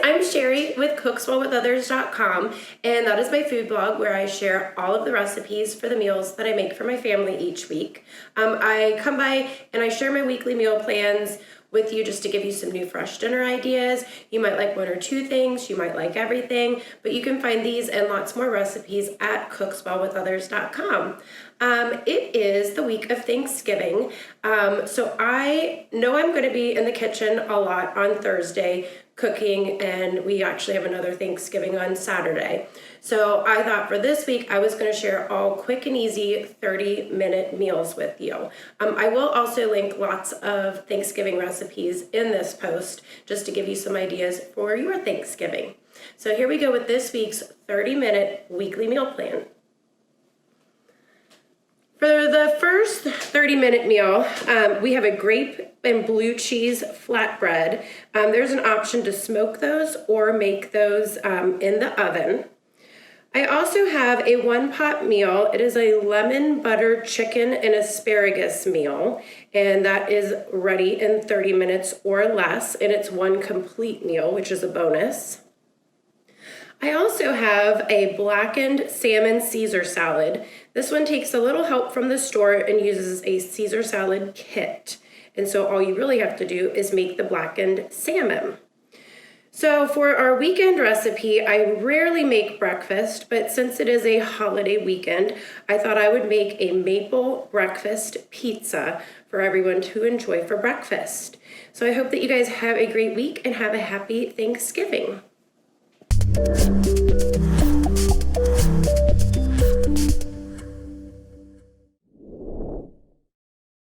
I'm Cheri with cookswellwithothers.com, and that is my food blog where I share all of the recipes for the meals that I make for my family each week. I come by and I share my weekly meal plans with you just to give you some new fresh dinner ideas. You might like one or two things, you might like everything, but you can find these and lots more recipes at cookswellwithothers.com. It is the week of Thanksgiving, so I know I'm going to be in the kitchen a lot on Thursday cooking, and we actually have another Thanksgiving on Saturday. So I thought for this week I was going to share all quick and easy 30-minute meals with you. I will also link lots of Thanksgiving recipes in this post just to give you some ideas for your Thanksgiving. So here we go with this week's 30-minute weekly meal plan. For the first 30-minute meal, we have a grape and blue cheese flatbread. There's an option to smoke those or make those in the oven. I also have a one-pot meal. It is a lemon butter chicken and asparagus meal, and that is ready in 30 minutes or less, and it's one complete meal, which is a bonus. I also have a blackened salmon Caesar salad. This one takes a little help from the store and uses a Caesar salad kit. And so all you really have to do is make the blackened salmon. So for our weekend recipe, I rarely make breakfast, but since it is a holiday weekend, I thought I would make a maple breakfast pizza for everyone to enjoy for breakfast. So I hope that you guys have a great week and have a happy Thanksgiving.